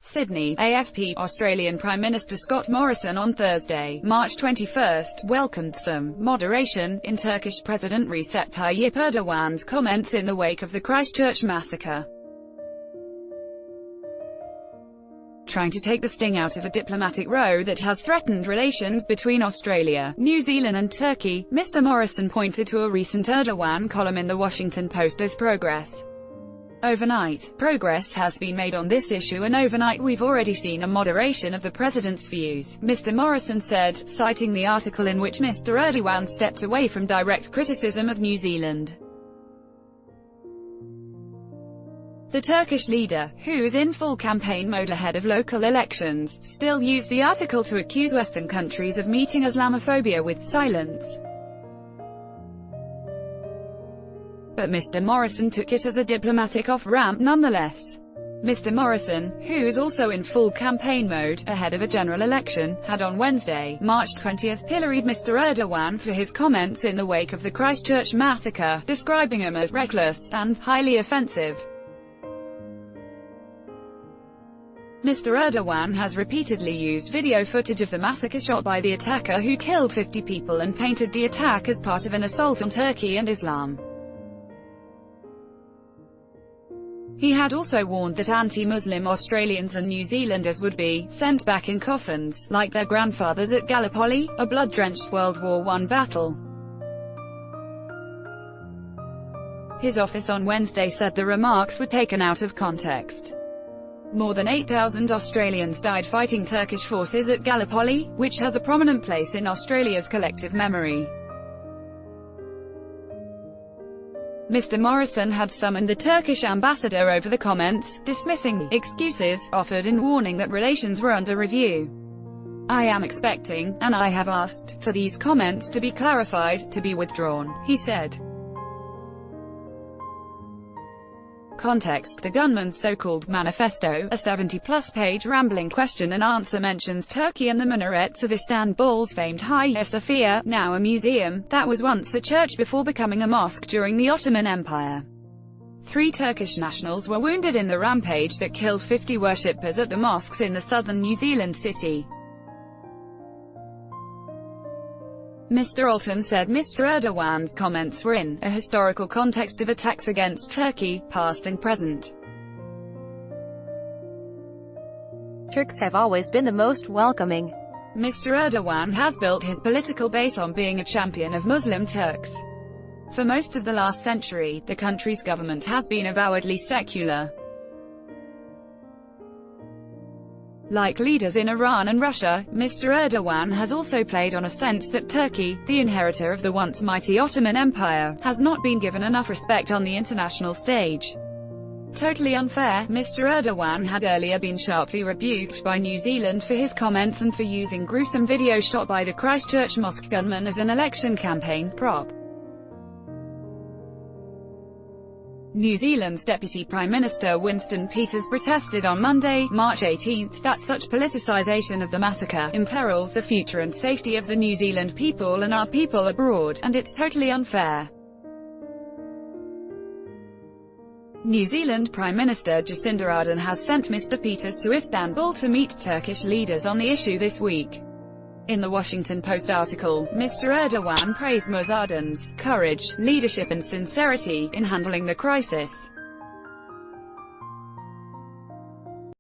Sydney, AFP. Australian Prime Minister Scott Morrison on Thursday, March 21, welcomed some moderation in Turkish President Recep Tayyip Erdogan's comments in the wake of the Christchurch massacre. Trying to take the sting out of a diplomatic row that has threatened relations between Australia, New Zealand and Turkey, Mr. Morrison pointed to a recent Erdogan column in the Washington Post as progress. Overnight, progress has been made on this issue, and overnight we've already seen a moderation of the president's views, Mr. Morrison said, citing the article in which Mr. Erdogan stepped away from direct criticism of New Zealand. The Turkish leader, who is in full campaign mode ahead of local elections, still used the article to accuse Western countries of meeting Islamophobia with silence. But Mr. Morrison took it as a diplomatic off-ramp nonetheless. Mr. Morrison, who is also in full campaign mode, ahead of a general election, had on Wednesday, March 20, pilloried Mr. Erdogan for his comments in the wake of the Christchurch massacre, describing him as reckless and highly offensive. Mr. Erdogan has repeatedly used video footage of the massacre shot by the attacker who killed 50 people and painted the attack as part of an assault on Turkey and Islam. He had also warned that anti-Muslim Australians and New Zealanders would be sent back in coffins, like their grandfathers at Gallipoli, a blood-drenched World War I battle. His office on Wednesday said the remarks were taken out of context. More than 8,000 Australians died fighting Turkish forces at Gallipoli, which has a prominent place in Australia's collective memory. Mr. Morrison had summoned the Turkish ambassador over the comments, dismissing the excuses offered and warning that relations were under review. "I am expecting, and I have asked, for these comments to be clarified, to be withdrawn," he said. Context: the gunman's so-called manifesto, a 70-plus page rambling question-and-answer, mentions Turkey and the minarets of Istanbul's famed Hagia Sophia, now a museum, that was once a church before becoming a mosque during the Ottoman Empire. 3 Turkish nationals were wounded in the rampage that killed 50 worshippers at the mosques in the southern New Zealand city. Mr. Alton said Mr. Erdogan's comments were in a historical context of attacks against Turkey, past and present. Turks have always been the most welcoming. Mr. Erdogan has built his political base on being a champion of Muslim Turks. For most of the last century, the country's government has been avowedly secular. Like leaders in Iran and Russia, Mr. Erdogan has also played on a sense that Turkey, the inheritor of the once mighty Ottoman Empire, has not been given enough respect on the international stage. Totally unfair, Mr. Erdogan had earlier been sharply rebuked by New Zealand for his comments and for using gruesome video shot by the Christchurch mosque gunman as an election campaign prop. New Zealand's Deputy Prime Minister Winston Peters protested on Monday, March 18, that such politicisation of the massacre imperils the future and safety of the New Zealand people and our people abroad, and it's totally unfair. New Zealand Prime Minister Jacinda Ardern has sent Mr. Peters to Istanbul to meet Turkish leaders on the issue this week. In the Washington Post article, Mr. Erdogan praised Ms. Ardern's courage, leadership and sincerity in handling the crisis.